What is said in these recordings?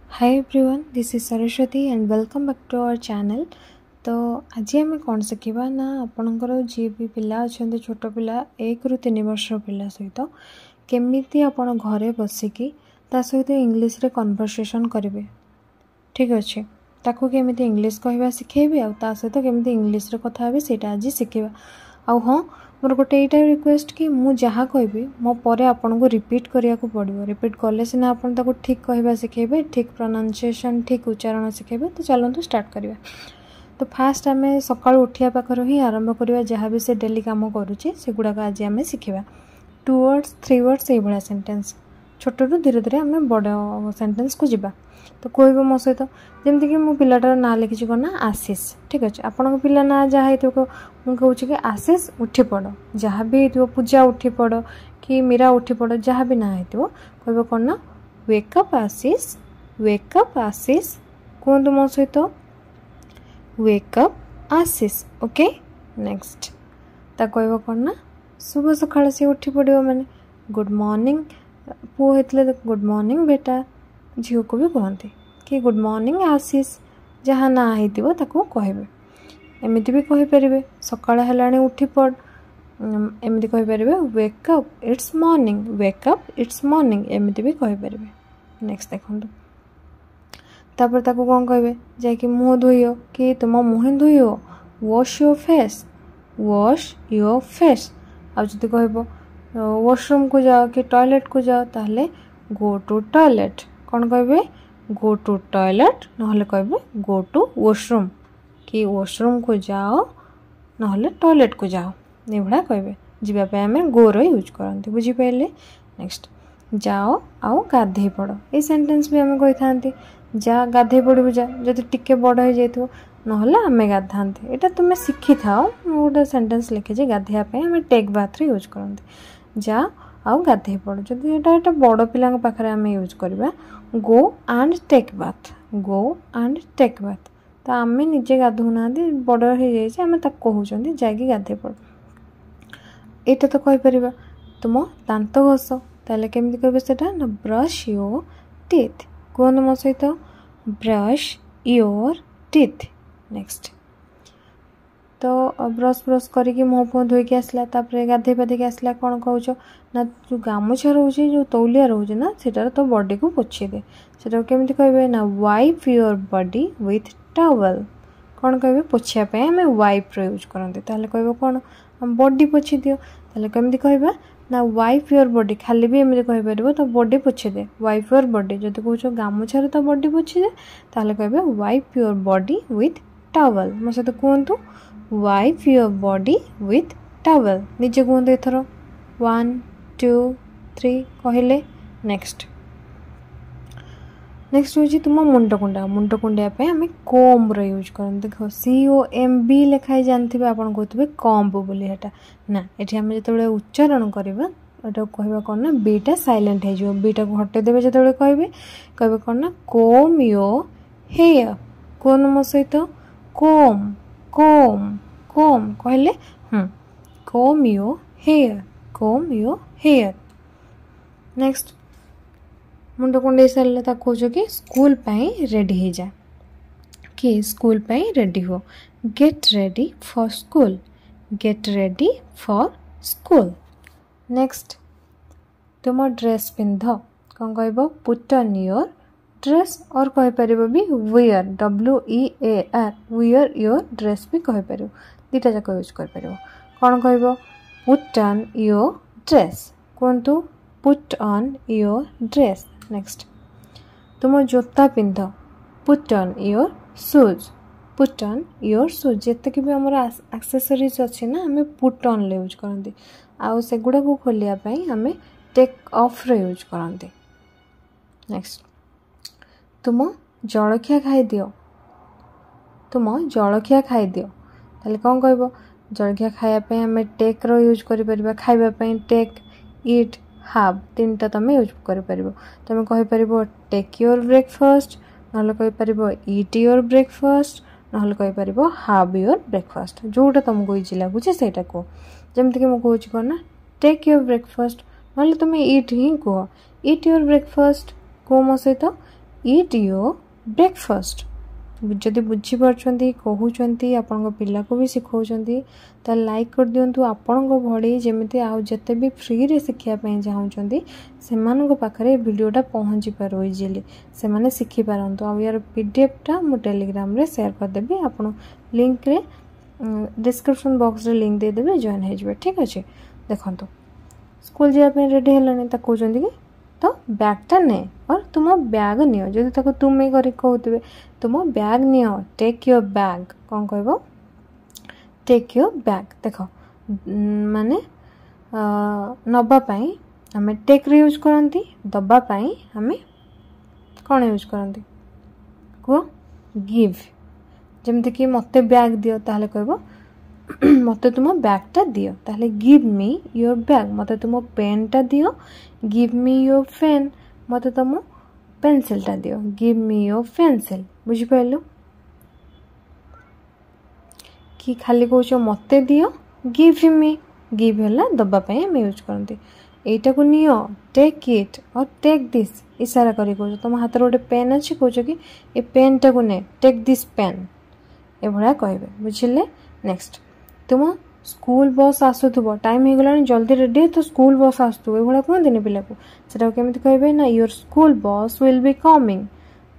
Hi everyone, this is Saraswati and welcome back to our channel. तो आज आम कौन शिखा ना आपणकर जी भी पिला अच्छा छोट पिला 1 ରୁ 3 वर्ष पिला सहित केमिति आपण घरे बसिकी ता सहित इंग्लिश रे कन्वर्सेशन करेंगे। ठीक अच्छे ताकू केमिति इंग्लिश कहवा शिखेबी आ ता सहित केमिति इंग्लिश रे कथा हेबे सेटा आज शिखेबा। आ हाँ मोर गोटे यहाँ रिक्वेस्ट कि मु जहाँ कहबी मो पर आपन को रिपीट करिया को पड़ो। रिपीट कले सिना आपन ताको ठीक कहवा शिखेबे, ठीक प्रोनाउंसिएशन, ठीक उच्चारण शिखेबे। तो चलतु स्टार्ट करिया। तो फास्ट आम सका उठिया पाखर ही आरंभ करवा जहाँ भी से डेली काम करुचे से गुड़ाक आज आम शिखा 2 words 3 words ये भाया सेन्टेन्स छोट रू धीरे धीरे आम बड़ सेन्टेन्स को जीवा। तो कहब मो सहित जमीक मो पिलाटार ना लिखी कौन ना आशीष। ठीक अच्छे आपण पिला ना जहाँ मुझे कहूँ कि आशीष उठी पड़ जहाँ भी हो पूजा उठी पड़ कि मीरा उठी पड़ जहाँ भी ना हो कह कौन ना वेकअप आशीष, वेकअप आशीष कहतु मो सहित वेकअप आशीष। ओके नेक्स्ट ता कह कौन ना शुभ सकाल सी उठी पड़ो मैंने गुड मॉर्निंग पुओ होते गुड मॉर्निंग बेटा झील को भी कहते कि गुड मॉर्निंग आशीष जहाँ ना हो कहबे। एमती भी कहींपर सकाळ है उठी पड़ एमती कहींपर wake up it's morning, wake up it's morning एमती भी कहींपर। नेक्स्ट देखो तापर ताको कौन कहे जाकि मुँह धोइयो कि तुम मुँह धोइयो wash your face, wash your face. आदि कह वॉशरूम को जाओ कि टॉयलेट को जाओ ताहले गो टू टॉयलेट कौन कहे गो टू टॉयलेट ना कहे गो टू वॉशरूम कि वॉशरूम को जाओ ना टॉयलेट को जाओ ये भाया कहे जावाई आम गोर यूज करते बुझीपारे। नेक्स्ट जाओ आओ गाधे पड़ ये सेंटेंस भी आम कही था जा गाधे पड़ू जा जब टिके बड़ हो जाए ना आम गाधा यहाँ तुम्हें शिखी था गोटे सेंटेंस लिखे गाधेवाई आम टेक बाथ यूज करते जा आउ गाधे पड़ जब यहाँ बड़ पिला पाखे आम यूज करवा go and take bath, go and take bath. तो आम निजे गाधुना बड़ हो जाए आम कहते जाकि गाधे पड़ यहाँ तो कहीपर तुम दांत घस ताले केमती कहे से ना ब्रश योर टीथ कहते मो सहित ब्रश योर टीथ। नेक्स्ट तो ब्रश ब्रश करके मुँह फुह धोईकी आसला गाधे पाधे आसला कौन कह ना जो गामुछा रोचे जो तौलिया रोचे ना सेटार तो बॉडी को पोछी दे से केमती कहे ना wipe your body with towel कौन कहे पोछापी आम वाइप यूज करते कह कौन बॉडी पोछी दियो ताले केमती कहबा ना वाइप योर बॉडी खाली भी एमती कहीपर तो बॉडी पोछी दे वाइप योर बॉडी जब कह गामुछार तो बॉडी पोछी दे ताले कहे wipe your body with towel. मो सहित कहतु wipe your body with towel निजे कहतु एथर 1 2 3 कहले। नेक्स्ट नेक्स्ट हूँ तुम मुंड कुंडा, मुंड कुंडापी आम कोम्बर यूज कर देख COMB लिखाई जानते आप कहते कम्ब बोली ना ये आम जो उच्चारण करवा कह कौन ना बीटा साइलेंट हो बीटा को हटेदेवे जो कहे कौन ना कोम यो हेयर कौन मो सहित कोम कोम कोम कहले कोम यो हेयर, कोम यो हेयर। नेक्स्ट मुंड कुंडे सारे कह कि स्कूल रेडी हो जा कि स्कूल रेडी हो get ready for school, get ready for school. Next तुम ड्रेस पिंध कौन कह पुट ऑन योर ड्रेस और कहीपर भी wear WEAR wear your dress भी कहीपर दीटा जाक यूज कर कौन कह पुट ऑन योर ड्रेस कहतु put on your dress. Next तुम जोता पिंध put on your shoes, put on your shoes जितक भी आम एक्सेसरीज अच्छी ना आम पुट ऑन यूज करते आउ से गुड़ा को खोलियापाई आम टेक ऑफ रे यूज करते। नेक्स्ट तुम जलखिया खाई दियो, तुम जलखिया खाई दियो ताले कौन कह जलखिया खायापी आम टेक रो यूज कर खाइबापी टेक इट हाव 3टा तुम यूज कर तुम कहीपर टेक योर ब्रेकफास्ट ना कहीपर इट योर ब्रेकफास्ट ना कहीपर हाव योर ब्रेकफास्ट जोटा तुमको इजी लगुच से कह जमीक मुझे कहूँ कौन ना टेक योर ब्रेकफास्ट ना तुम इट ही कह इट योर ब्रेकफास्ट कह मो सहित eat your breakfast. जदि बुझीपार्टी कहते आपण पिला को भी शिखाऊँच तो लाइक कर दिंतु आपण भड़ी जमी आउ जिते भी फ्री रे शिखापी चाहूँगी से पाखे वीडियोटा पहुँची पार इजिली से शिखी पारतु आ यार पीडीएफटा मु टेलीग्राम रे शेयर करदेवी आपण लिंक रे डिस्क्रिप्शन बॉक्स रे लिंक देदेवे जॉइन हो ठीक अच्छे देखो स्कूल जावाई रेडी है कहते कि तो बैगटा ने और तुम बैग नियो जदि ताको तुम्हें कर कहते तुम बैग नियो टेक योर बैग कौन कह टेक योर बैग देख माने नबापाई आम टेक रे यूज करती दबापाई आम कौन यूज करती कह गिव जमती कि मते बैग दियो ताहले कहबो मते तुम बैगटा दियो ताहले गिव मी योर बैग मते तुम पेनटा दियो गिव मी योर पेन मते तुम पेंसिलटा दियो गिव मी योर पेंसिल बुझी पाइलो कि खाली कहछ मते दियो गिव मी गिव हला दबा पई हम यूज करते एटा को नियो टेक इट और टेक दिस इशारा करी कहछ तुम हाथ रे गोटे पेन अछि कहछ कि ए पेनटा को ने टेक दिस पेन ए भला कहबे बुझिले नेक्स्ट तुम स्कूल बस आसुथबो टाइम हो गलानी जल्दी रेडी तो स्कूल बस आसुथबो ए भला कहंदिनी पिला को सेटा केमिति कहबे ना your school bus will be coming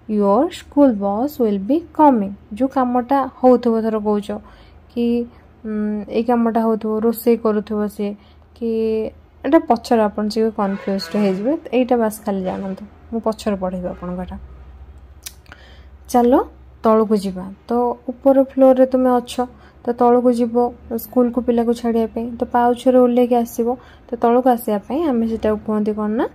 your school bus will be coming जो कामटा होथबो धर कहछ कि ए कामटा होथबो रोसे करूथबो से कि एटा पछर आपन से कन्फ्यूज्ड हे जबे एटा बस खाली जानंतु मु पछर पढेबे आपन गटा चलो तळ को जीवा तो ऊपर फ्लोर रे तुमे अच्छो तो तल को जीव स्कूल को पिला को छाड़िया तो पाउछ ओल्ले आसो तो तल को आसापी आम से कहते कौन ना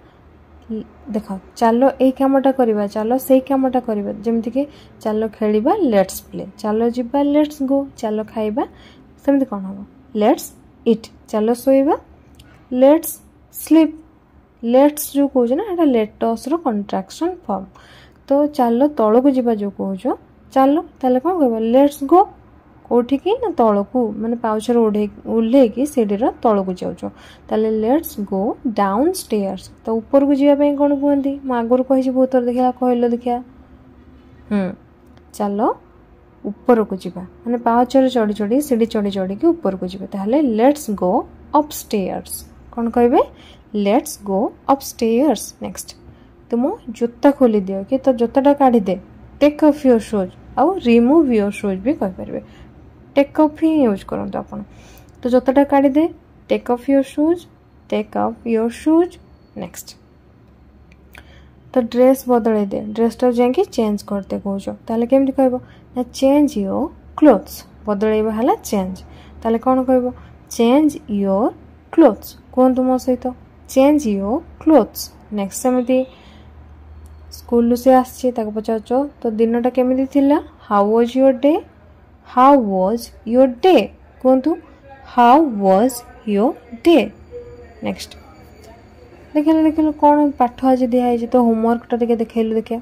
देख चलो यही कामटा करवा चलो से कामटा करवा जमती कि चलो खेलिबा लेट्स प्ले चलो जीवा लेट्स गो चलो खाइबा सेमती कौन हम लेट्स इट चलो सोइबा लेट्स स्लीप लेट्स जो कौच ना एटा लेटस रो कंट्राक्शन फॉर्म तो चलो तल को जीवा जो कौच चलो ताले कौन कहबा लेट्स गो कोठी की ना तल को माने पाउछर ओल्हे की सीढ़ीर तल को जाऊँ ताले लेट्स गो डाउन स्टेयर्स तो ऊपर को जीवा कौन कहते मैं आगुरी कही बहुत थर देखा कहल देखा चलो ऊपर को जीवा माने पाउछर चढ़ी चढ़ी सीढ़ी चढ़ी चढ़ी की ऊपर को जीवा ताले लेट्स गो अप स्टेयर्स कौन कहबे let's go upstairs next तुम जोता खोली दियो कि तो जोताटा काढ़ी दे टेक ऑफ योर शूज आउ रिमूव योर शूज भी कह पारे टेक ऑफ ही यूज करते आप तो जोताटा काढ़ी दे take off your shoes next तो ड्रेस बदल दे ड्रेसटा जाकि चेंज करते कौच ताले केमती कहबो ना चेंज योर क्लोथ्स बदलैबा हला चेंज ताले कौन कहबो चेंज योर क्लोथ्स कहतु मो सहित चेंज योर क्लोथ्स नेक्स्ट सेमती स्कूल से आसी पचार तो दिनटा केमिति थिला हाउ वाज योर डे कहतु how was your day next देखिल कौन पाठ आज दिखाई तो होमवर्कटा देखलु देखिया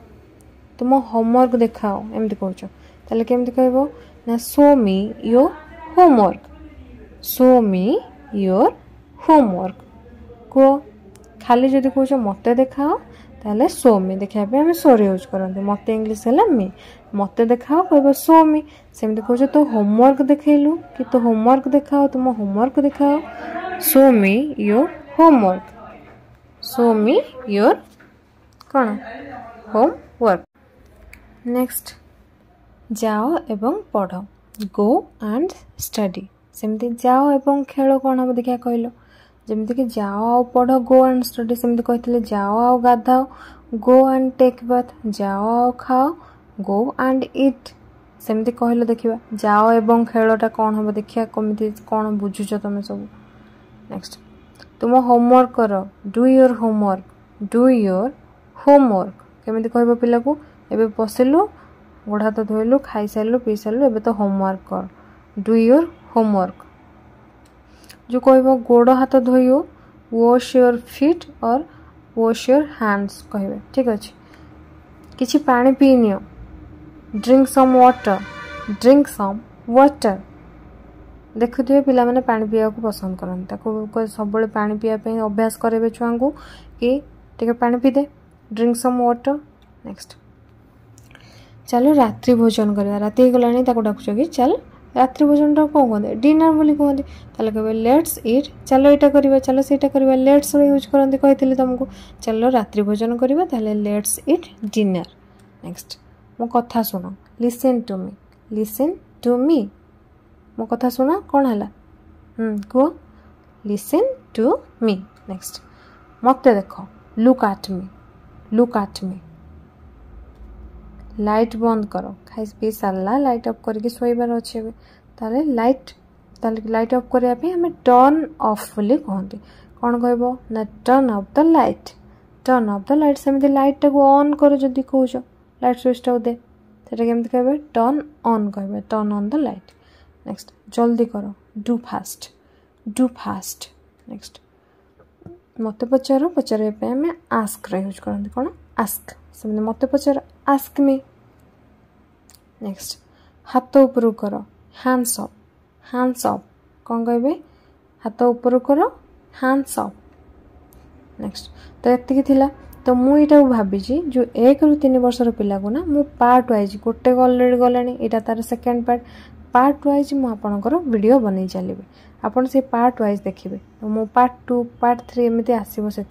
तुम होमवर्क देखाओ एमती कहछ ताले केमती कहबो ना शो मी योर होमवर्क को खाली जदि कहछ मते देखाओ ताले शो मी देखा आम शोर यूज करते मत इंग्लीश है मी मत देखाओ कह शो मी सेमती कह तो होमवर्क देखलु कि तो होमवर्क देखाओ तुम होमवर्क देखाओ शो मी योर कौन होमवर्क नेक्स्ट जाओ एवं पढ़ गो एंड स्टडी सेमती जाओ एवं खेल कौन हम देखा कहल जमती कि जाओ आओ पढ़ गो एंड स्टडी सेमती कहते जाओ आओ गाधाओ गो एंड टेक बाथ जाओ आओ खाओ गो एंड इट सेमती कहले देखिबा जाओ एवं खेलटा कौन हम देखिया कमिति कौन बुझुछ तुम सब नेक्स्ट तुम होमवर्क कर डू योर होमवर्क केमिति कहबो पिला को एबे बसिलु गोड़ हाथ धोइलु खाई सारलु पी सारलु एबे तो होमवर्क कर डू योर होमवर्क जो कहबो गोड़ हाथ धोइयो वॉश योर फीट और वॉश योर हैंड्स कहबे ठीक अछि किछि पानी पी नियो ड्रिंक सम वाटर देखुए पिला माने पानी पीवा को पसंद करते सब पानी पीवा अभ्यास करेबे छुआ को कि टिके पानी पी दे ड्रिंक सम वाटर नेक्स्ट चलो रात्रि भोजन करवा राति गलानी डाकुच कि चल रात्रि भोजन कौन कहते डिनर बोली कहते ताले कहे लेट्स इट चलो यहाँ करवा चलो से करवा लेट्स यूज करते कही तुमको चलो रात्रि भोजन करवा ताले लेट्स इट डिनर। नेक्स्ट मो कथा शुण लिसन टू मी मो कथा शुण कौन है कह लिसन टू मी। नेक्स्ट मत देख लुक एट मी लाइट बंद कर खाई पी सारा लाइट ऑफ करके शोबार अच्छे ताले लाइट ऑफ करने आम टर्न ऑफ बोली कहते कौन कह ना टर्न ऑफ द लाइट सेमती लाइट टाक ऑन कर जदि कौच लाइट स्विच टाक दे सेटा केमती कहे टर्न ऑन कहे turn on the light. Next जल्दी कर डू फास्ट। नेक्स्ट मत पचारे आम आस्क यूज करते कौन आस्क सेमती मत पचार आस्क मी। नेक्स्ट हाथ ऊपर कर हैंड्स अप कौन कहे हाथ ऊपर कर हैंड्स अप। नेक्स्ट तो ये थिला तो मुझे भाभी जो 1 ରୁ 3 वर्षर पिला को ना मु पार्ट वाइज गोटे अलरेडी गलानी यहाँ तार सेकेंड पार्ट वाइज मुझे वीडियो बन चलिए आपन से पार्ट वाइज देखिए मो पार्ट 2 पार्ट 3 एमती आसो से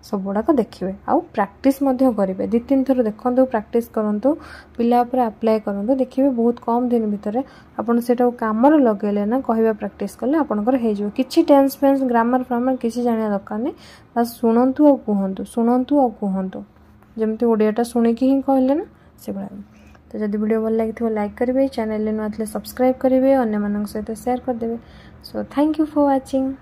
सब गुड़ाक देखिए आउ प्रैक्टिस करेंगे 2-3 थर देखो प्रैक्टिस करूँ पिला अप्लाई करूँ देखिए बहुत कम दिन भितर आपन से कम लगे ना कहवा प्रैक्टिस कले आपंकर हो कि टेंस फेंस ग्रामर फ्रामर किसी जाना दरकार नहीं बस शुणु आ कहतु जमती ओडियाटा शुणिकी ही कहले ना से भाई। तो जब वीडियो भल लगी लाइक करेंगे चैनल नुआ सब्सक्राइब करेंगे अन्य सहित शेयर करदे। So thank you for watching.